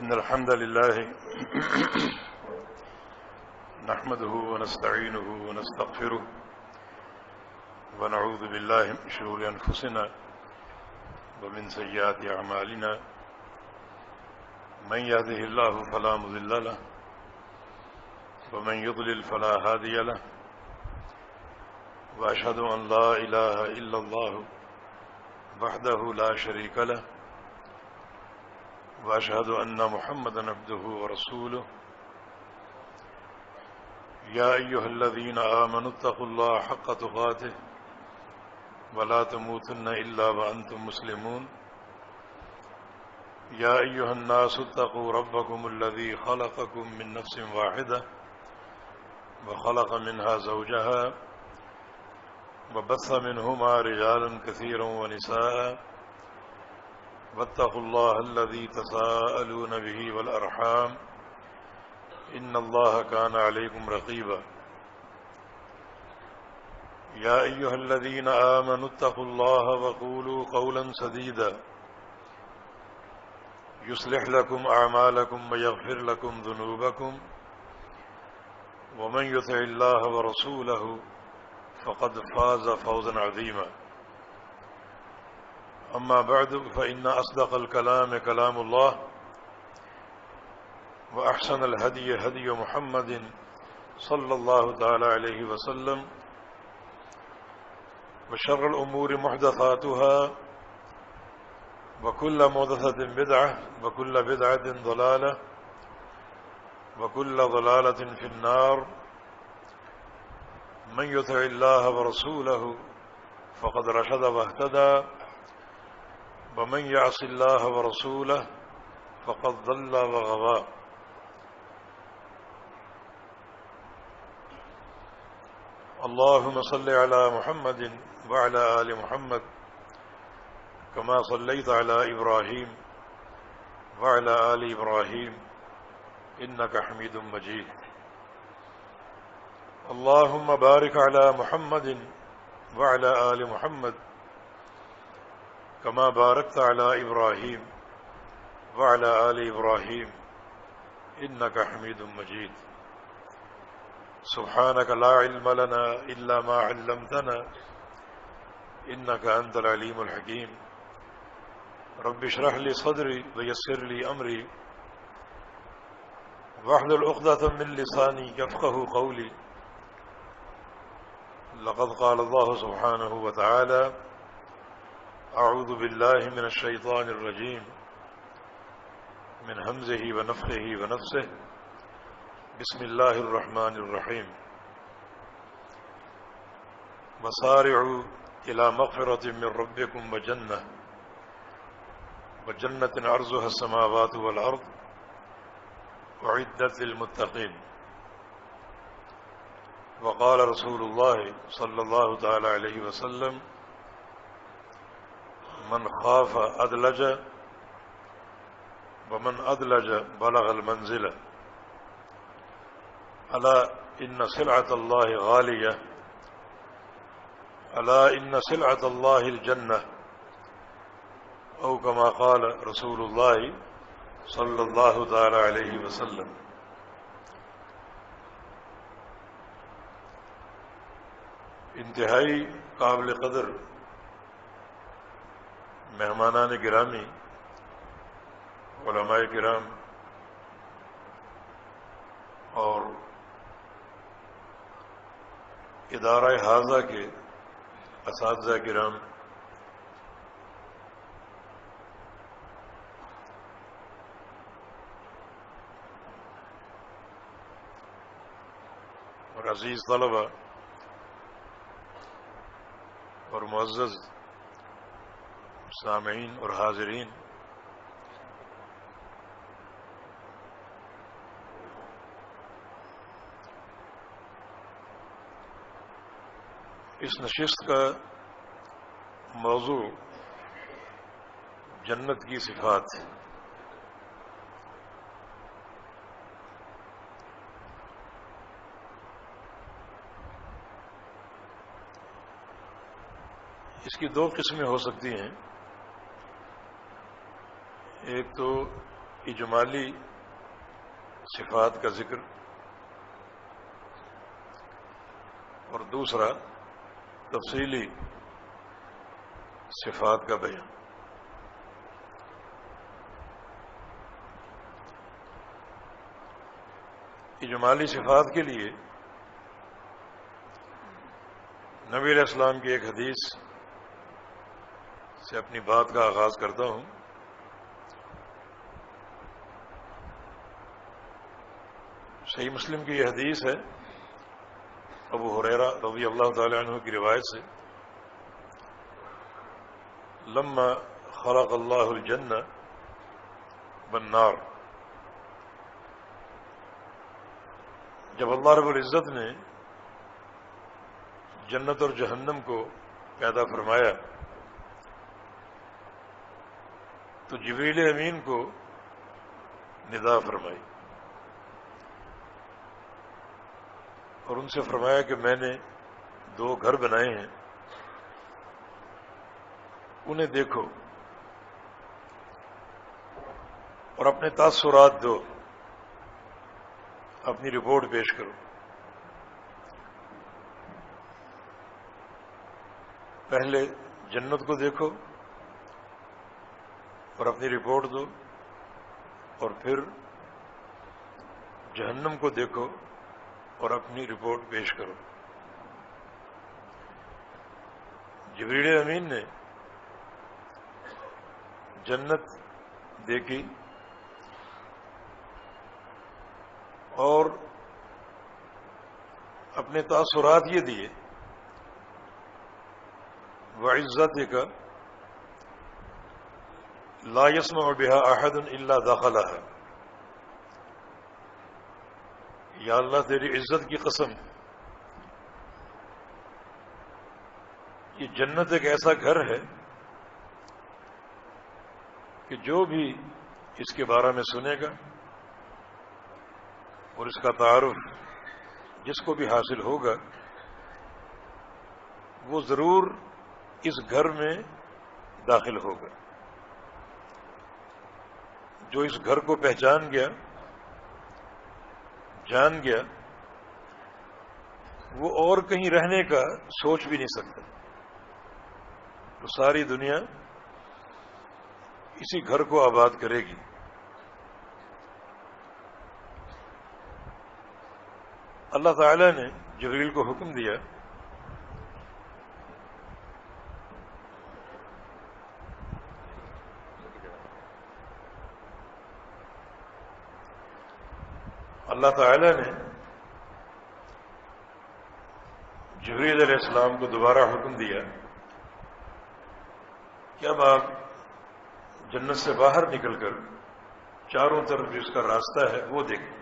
إن الحمد لله نحمده ونستعينه ونستغفره ونعوذ بالله من شرور أنفسنا ومن سيئات أعمالنا من يهده الله فلا مضل له ومن يضلل فلا هادي له وأشهد أن لا إله إلا الله وحده لا شريك له وأشهد أن محمدا عبده ورسوله يا أيها الذين آمنوا اتقوا الله حق تقاته ولا تموتن إلا وأنتم مسلمون يا أيها الناس اتقوا ربكم الذي خلقكم من نفس واحدة وخلق منها زوجها وبث منهما رجالا كثيرا ونساء واتقوا الله الذي تساءلون به والأرحام إن الله كان عليكم رقيبا يا أيها الذين آمنوا اتقوا الله وقولوا قولا سديدا يصلح لكم أعمالكم ويغفر لكم ذنوبكم ومن يطع الله ورسوله فقد فاز فوزا عظيما أما بعد فإن أصدق الكلام كلام الله وأحسن الهدي هدي محمد صلى الله تعالى عليه وسلم وشر الأمور محدثاتها وكل محدثة بدعة وكل بدعة ضلالة وكل ضلالة في النار من يطع الله ورسوله فقد رشد واهتدى ومن يعص الله ورسوله فقد ضل وغوى اللهم صل على محمد وعلى آل محمد كما صليت على إبراهيم وعلى آل إبراهيم إنك حميد مجيد اللهم بارك على محمد وعلى آل محمد كما باركت على إبراهيم وعلى آل إبراهيم إنك حميد مجيد سبحانك لا علم لنا إلا ما علمتنا إنك أنت العليم الحكيم رب اشرح لي صدري ويسر لي أمري واحلل عقدة من لساني يفقه قولي لقد قال الله سبحانه وتعالى أعوذ بالله من الشيطان الرجيم من همزه ونفخه ونفسه بسم الله الرحمن الرحيم وسارعوا إلى مغفرة من ربكم وجنة عرضها السماوات والأرض أعدت للمتقين وقال رسول الله صلى الله تعالى عليه وسلم من خاف أدلج ومن أدلج بلغ المنزل ألا إن سلعة الله غالية ألا إن سلعة الله الجنة أو كما قال رسول الله صلى الله تعالى عليه وسلم انتہائی قابل قدر مہمانان گرامی علماء کرام اور ادارہ حاضہ کے اساتذہ کرام اور عزیز طلبہ اور معزز سامعین اور حاضرین، اس نشست کا موضوع جنت کی صفات ہے۔ اس کی دو قسمیں ہو سکتی ہیں، ایک تو اجمالی صفات کا ذکر اور دوسرا تفصیلی صفات کا بیان۔ اجمالی صفات کے لیے نبی علیہ السلام کی ایک حدیث سے اپنی بات کا آغاز کرتا ہوں۔ صحیح مسلم کی یہ حدیث ہے، ابو ہریرہ رضی اللہ تعالی عنہ کی روایت سے، لما خلق اللہ الجنہ والنار، جب اللہ رب العزت نے جنت اور جہنم کو پیدا فرمایا تو جبریل امین کو ندا فرمائی اور ان سے فرمایا کہ میں نے 2 گھر بنائے ہیں، انہیں دیکھو اور اپنے تاثرات دو، اپنی رپورٹ پیش کرو۔ پہلے جنت کو دیکھو اور اپنی رپورٹ دو، اور پھر جہنم کو دیکھو اور اپنی رپورٹ پیش کرو۔ جبریل امین نے جنت دیکھی اور اپنے تاثرات یہ دیے، وعزتک لا يسمع بها احد الا دخلها، یا اللہ تیری عزت کی قسم، یہ جنت ایک ایسا گھر ہے کہ جو بھی اس کے بارے میں سنے گا اور اس کا تعارف جس کو بھی حاصل ہوگا وہ ضرور اس گھر میں داخل ہوگا۔ جو اس گھر کو پہچان گیا، جان گیا، وہ اور کہیں رہنے کا سوچ بھی نہیں سکتا، تو ساری دنیا اسی گھر کو آباد کرے گی۔ اللہ تعالی نے جبریل کو حکم دیا اللہ تعالی نے جبریل علیہ السلام کو دوبارہ حکم دیا کہ اب آپ جنت سے باہر نکل کر چاروں طرف جس کا راستہ ہے وہ دیکھیں۔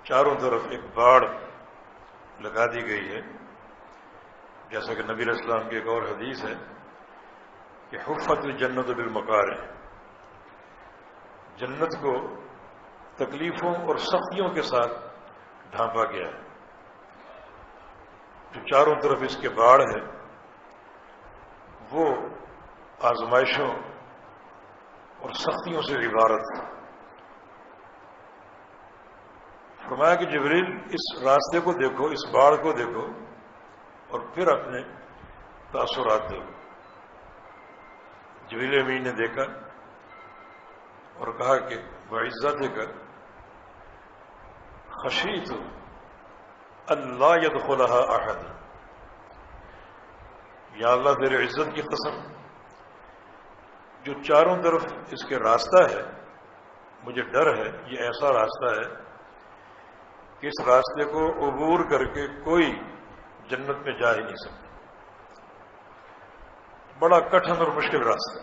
چاروں طرف ایک باڑ لگا دی گئی ہے، جیسا کہ نبی علیہ السلام کی ایک اور حدیث ہے کہ حفت الجنت بالمکارہ، جنت کو تکلیفوں اور سختیوں کے ساتھ ڈھانپا گیا ہے۔ جو چاروں طرف اس کے باڑ ہے وہ آزمائشوں اور سختیوں سے عبارت ہے۔ فرمایا کہ جبریل اس راستے کو دیکھو، اس باڑ کو دیکھو اور پھر اپنے تاثرات دو۔ جبریل امین نے دیکھا اور کہا کہ وعزتک خشیت اللہ يدخلها احد، یا اللہ تیرے عزت کی قسم، جو چاروں طرف اس کے راستہ ہے مجھے ڈر ہے یہ ایسا راستہ ہے کہ اس راستے کو عبور کر کے کوئی جنت میں جا ہی نہیں سکتا، بڑا کٹھن اور مشکل راستہ۔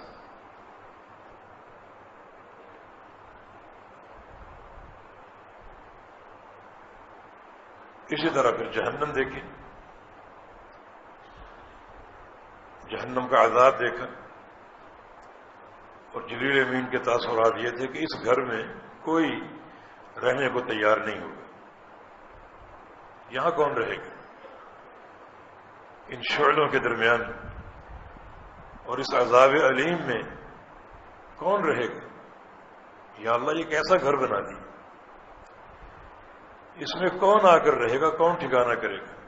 اسی طرح پھر جہنم دیکھی، جہنم کا عذاب دیکھا، اور جبریل امین کے تاثرات یہ تھے کہ اس گھر میں کوئی رہنے کو تیار نہیں ہوگا، یہاں کون رہے گا؟ ان شعلوں کے درمیان اور اس عذاب علیم میں کون رہے گا؟ یا اللہ یہ کیسا گھر بنا دیا، اس میں کون آ کر رہے گا، کون ٹھکانہ کرے گا؟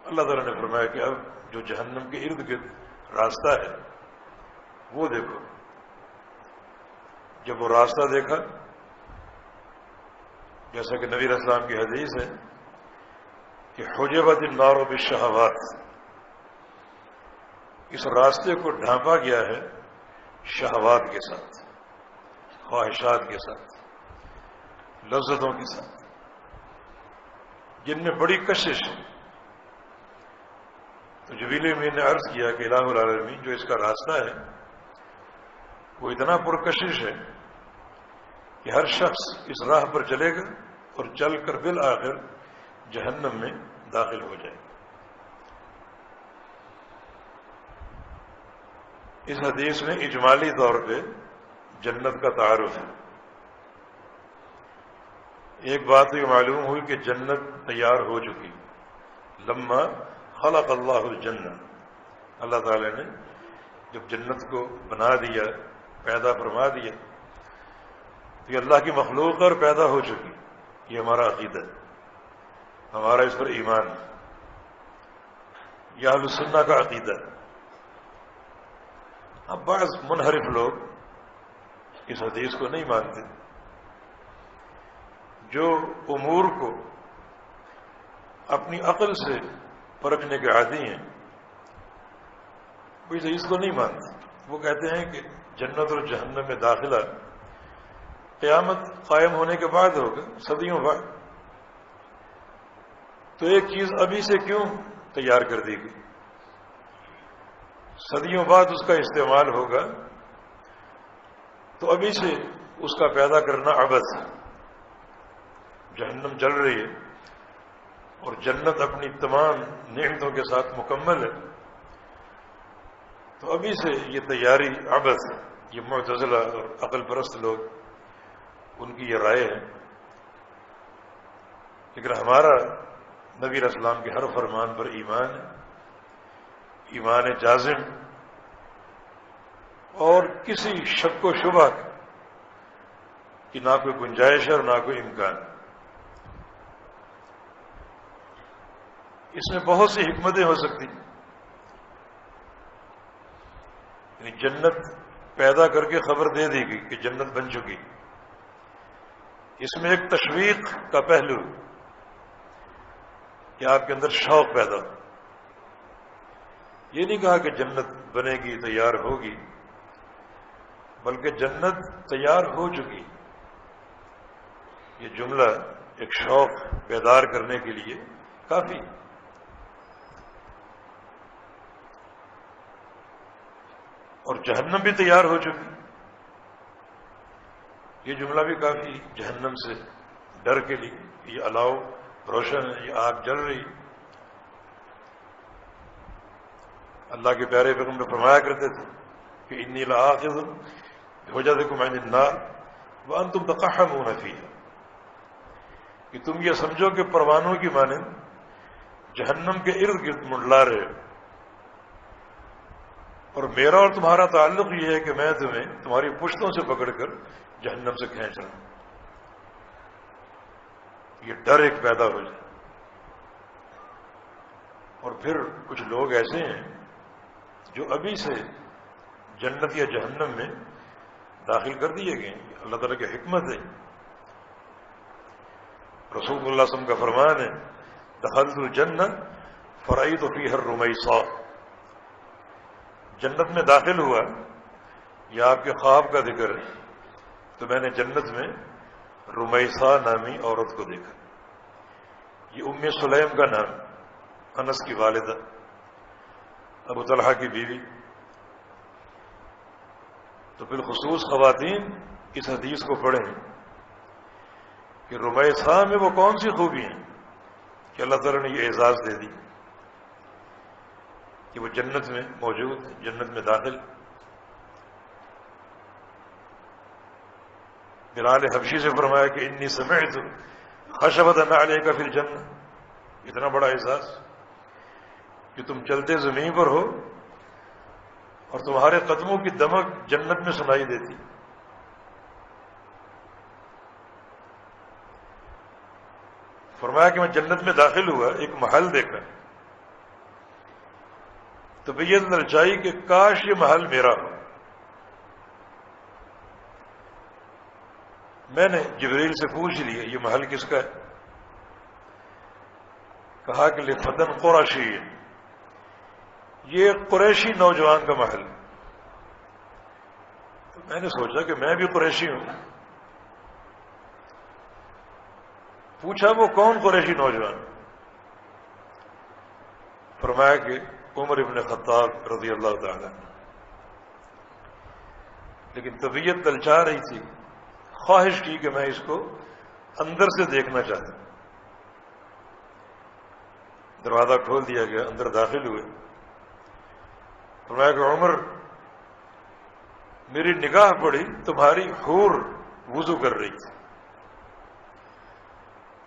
اللہ تعالیٰ نے فرمایا کہ اب جو جہنم کے ارد گرد راستہ ہے وہ دیکھو۔ جب وہ راستہ دیکھا، جیسا کہ نبی علیہ السلام کی حدیث ہے کہ حجبت النار بالشہوات، اس راستے کو ڈھانپا گیا ہے شہوات کے ساتھ، خواہشات کے ساتھ، لذتوں کے ساتھ، جن میں بڑی کشش ہے۔ تو جبریل امین نے عرض کیا کہ الہ العالمین جو اس کا راستہ ہے وہ اتنا پرکشش ہے کہ ہر شخص اس راہ پر چلے گا اور چل کر بالآخر جہنم میں داخل ہو جائے گا۔ اس حدیث میں اجمالی طور پہ جنت کا تعارف ہے۔ ایک بات یہ معلوم ہوئی کہ جنت تیار ہو چکی، لما خلق اللہ الجنہ، اللہ تعالی نے جب جنت کو بنا دیا، پیدا فرما دیا، تو یہ اللہ کی مخلوق اور پیدا ہو چکی۔ یہ ہمارا عقیدہ ہے، ہمارا اس پر ایمان ہے، یہ اہل سنہ کا عقیدہ ہے۔ اب بعض منحرف لوگ اس حدیث کو نہیں مانتے، جو امور کو اپنی عقل سے پرکھنے کے عادی ہیں، وہ اس حدیث کو نہیں مانتے۔ وہ کہتے ہیں کہ جنت اور جہنم میں داخلہ قیامت قائم ہونے کے بعد ہوگا، صدیوں بعد، تو ایک چیز ابھی سے کیوں تیار کر دی گئی؟ صدیوں بعد اس کا استعمال ہوگا، تو ابھی سے اس کا پیدا کرنا عبث ہے۔ جہنم جل رہی ہے اور جنت اپنی تمام نعمتوں کے ساتھ مکمل ہے، تو ابھی سے یہ تیاری عبث ہے۔ یہ معتزلہ اور عقل پرست لوگ، ان کی یہ رائے ہے۔ لیکن ہمارا نبی علیہ السلام کے ہر فرمان پر ایمان ہے، ایمان جازم، اور کسی شک و شبہ کی نہ کوئی گنجائش ہے اور نہ کوئی امکان۔ اس میں بہت سی حکمتیں ہو سکتی ہیں، یعنی جنت پیدا کر کے خبر دے دی گئی کہ جنت بن چکی، اس میں ایک تشویق کا پہلو کہ آپ کے اندر شوق پیدا ہو۔ یہ نہیں کہا کہ جنت بنے گی، تیار ہوگی، بلکہ جنت تیار ہو چکی۔ یہ جملہ ایک شوق بیدار کرنے کے لیے کافی۔ اور جہنم بھی تیار ہو چکی، یہ جملہ بھی کافی، جہنم سے ڈر کے لیے۔ یہ الاؤ روشن ہے، یہ آگ جل رہی۔ اللہ کے پیارے پیغمبر فرمایا کرتے تھے کہ انی لآخذ بحجزکم عن النار وانتم تقحمون فیہا، کہ تم یہ سمجھو کہ پروانوں کی مانند جہنم کے ارد گرد منڈلا رہے ہو، اور میرا اور تمہارا تعلق یہ ہے کہ میں تمہیں تمہاری پشتوں سے پکڑ کر جہنم سے کھینچ رہا ہوں۔ یہ ڈر ایک پیدا ہو جائے۔ اور پھر کچھ لوگ ایسے ہیں جو ابھی سے جنت یا جہنم میں داخل کر دیے گئے ہیں، اللہ تعالیٰ کی حکمت ہے۔ رسول اللہ صلی اللہ علیہ وسلم کا فرمان ہے دخلت الجنہ فرأیت فیہا الرمیصاء، جنت میں داخل ہوا، یہ آپ کے خواب کا ذکر ہے، تو میں نے جنت میں رمیصاء نامی عورت کو دیکھا۔ یہ ام سلیم کا نام، انس کی والدہ، ابو طلحہ کی بیوی۔ تو بالخصوص خواتین اس حدیث کو پڑھیں کہ رمیصاء میں وہ کون سی خوبی ہیں کہ اللہ تعالیٰ نے یہ اعزاز دے دی کہ وہ جنت میں موجود، جنت میں داخل۔ بلال حبشی سے فرمایا کہ انی سمعت خشبۃ علیک فی الجنہ، اتنا بڑا اعزاز کہ تم چلتے زمین پر ہو اور تمہارے قدموں کی دمک جنت میں سنائی دیتی. فرمایا کہ میں جنت میں داخل ہوا، ایک محل دیکھا، طبیعت للچائی کہ کاش یہ محل میرا ہو. میں نے جبریل سے پوچھ لیا یہ محل کس کا ہے؟ کہا کہ لفتن قریشی، یہ قریشی نوجوان کا محل. تو میں نے سوچا کہ میں بھی قریشی ہوں. پوچھا وہ کون قریشی نوجوان؟ فرمایا کہ عمر ابن خطاب رضی اللہ تعالی. لیکن طبیعت للچا رہی تھی، خواہش کی کہ میں اس کو اندر سے دیکھنا چاہتا ہوں. دروازہ کھول دیا گیا، اندر داخل ہوئے. فرمایا کہ عمر، میری نگاہ پڑی تمہاری حور وضو کر رہی تھی.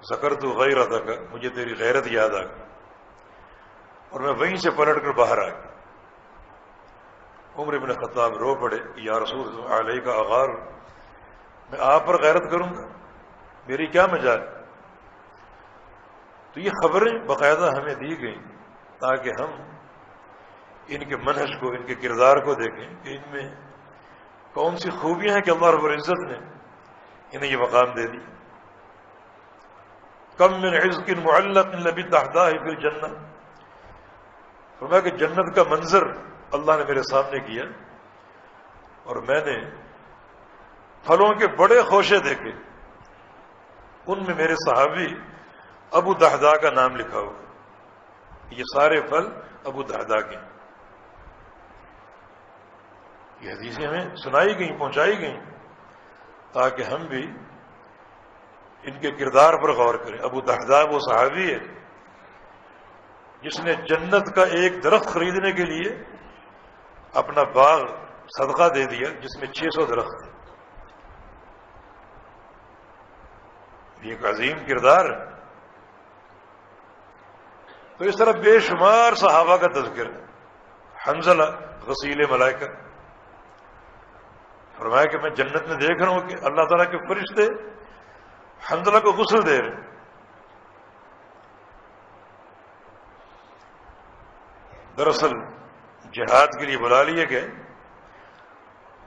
ذکرت غیرتک، مجھے تیری غیرت یاد آ گئی، اور میں وہیں سے پلٹ کر باہر آ گیا. عمر ابن خطاب رو پڑے، یا رسول اللہ علیہ کا اغار، میں آپ پر غیرت کروں گا، میری کیا مجال؟ تو یہ خبریں باقاعدہ ہمیں دی گئیں تاکہ ہم ان کے منہج کو، ان کے کردار کو دیکھیں کہ ان میں کون سی خوبیاں ہیں کہ اللہ رب العزت نے انہیں یہ مقام دے دی. کم من عزق معلق لبث تحتہ فی الجنہ. فرمایا کہ جنت کا منظر اللہ نے میرے سامنے کیا اور میں نے پھلوں کے بڑے خوشے دیکھے، ان میں میرے صحابی ابو دحداء کا نام لکھا ہوا. یہ سارے پھل ابو دحداء کے. یہ حدیثیں ہمیں سنائی گئیں، پہنچائی گئیں تاکہ ہم بھی ان کے کردار پر غور کریں. ابو دحداء وہ صحابی ہے جس نے جنت کا ایک درخت خریدنے کے لیے اپنا باغ صدقہ دے دیا جس میں 600 درخت تھے. یہ ایک عظیم کردار ہے. تو اس طرح بے شمار صحابہ کا تذکر. حنظلہ غسیل ملائکہ، فرمایا کہ میں جنت میں دیکھ رہا ہوں کہ اللہ تعالیٰ کے فرشتے حنظلہ کو غسل دے رہے. دراصل جہاد کے لیے بلا لیے گئے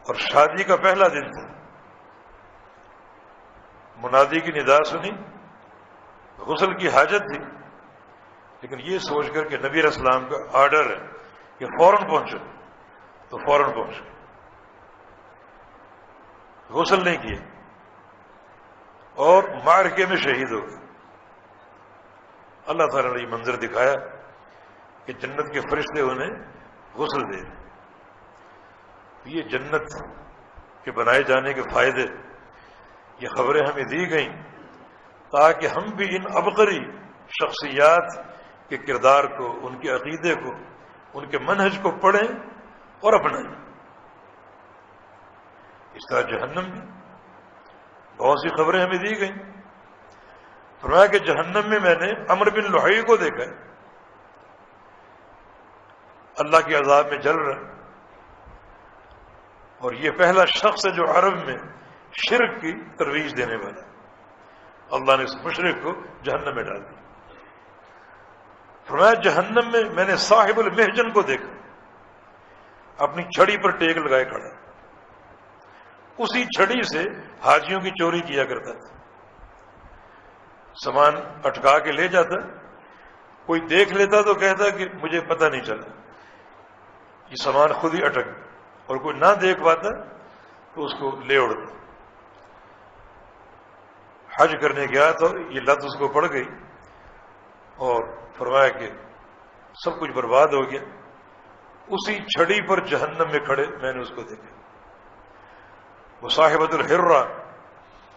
اور شادی کا پہلا دن تھا. منادی کی ندا سنی، غسل کی حاجت تھی، لیکن یہ سوچ کر کہ نبی علیہ السلام کا آرڈر ہے کہ فوراً پہنچو، تو فوراً پہنچ گئے. غسل نہیں کیے اور معرکے میں شہید ہو گئے. اللہ تعالیٰ نے یہ منظر دکھایا کہ جنت کے فرشتے انہیں غسل دے. یہ جنت کے بنائے جانے کے فائدے، یہ خبریں ہمیں دی گئیں تاکہ ہم بھی ان عبقری شخصیات کے کردار کو، ان کے عقیدے کو، ان کے منہج کو پڑھیں اور اپنائیں. اس طرح جہنم میں بہت سی خبریں ہمیں دی گئیں. فرمایا کہ جہنم میں میں نے عمرو بن لحی کو دیکھا، اللہ کے عذاب میں جل رہا، اور یہ پہلا شخص ہے جو عرب میں شرک کی ترویج دینے والا. اللہ نے اس مشرک کو جہنم میں ڈال دیا. فرمایا جہنم میں میں نے صاحب المحجن کو دیکھا، اپنی چھڑی پر ٹیک لگائے کھڑا. اسی چھڑی سے حاجیوں کی چوری کیا کرتا تھا، سامان اٹکا کے لے جاتا، کوئی دیکھ لیتا تو کہتا کہ مجھے پتہ نہیں چلا، یہ سامان خود ہی اٹک، اور کوئی نہ دیکھ پاتا تو اس کو لے اڑتا. حج کرنے گیا تو یہ لت اس کو پڑ گئی اور فرمایا کہ سب کچھ برباد ہو گیا. اسی چھڑی پر جہنم میں کھڑے میں نے اس کو دیکھا. وہ صاحبۃ الحرہ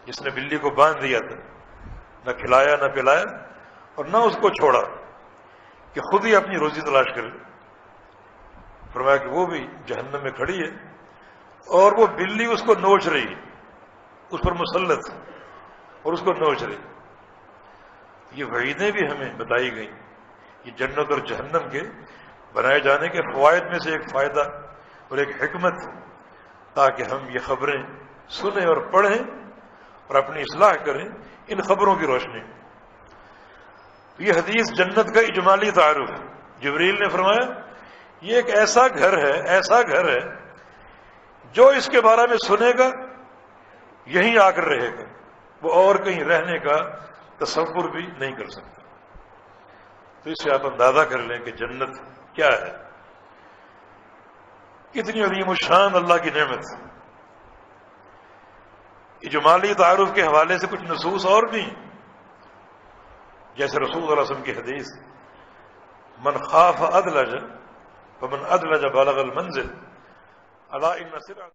جس نے بلی کو باندھ دیا تھا، نہ کھلایا نہ پلایا اور نہ اس کو چھوڑا کہ خود ہی اپنی روزی تلاش کرے. فرمایا کہ وہ بھی جہنم میں کھڑی ہے اور وہ بلی اس کو نوچ رہی ہے، اس پر مسلط اور اس کو نوچ رہی. یہ وعیدیں بھی ہمیں بتائی گئیں. یہ جنت اور جہنم کے بنائے جانے کے فوائد میں سے ایک فائدہ اور ایک حکمت، تاکہ ہم یہ خبریں سنیں اور پڑھیں اور اپنی اصلاح کریں ان خبروں کی روشنی میں۔ یہ حدیث جنت کا اجمالی تعارف ہے۔ جبریل نے فرمایا یہ ایک ایسا گھر ہے جو اس کے بارے میں سنے گا یہیں آ کر رہے گا، وہ اور کہیں رہنے کا تصور بھی نہیں کر سکتا۔ تو اس سے آپ اندازہ کر لیں کہ جنت کیا ہے، کتنی عظیم الشان اللہ کی نعمت۔ اجمالی تعارف کے حوالے سے کچھ نصوص اور بھی، جیسے رسول اللہ صلی اللہ علیہ وسلم کی حدیث من خاف ادلج فمن ادلج بلغ المنزل الا ان سرعۃ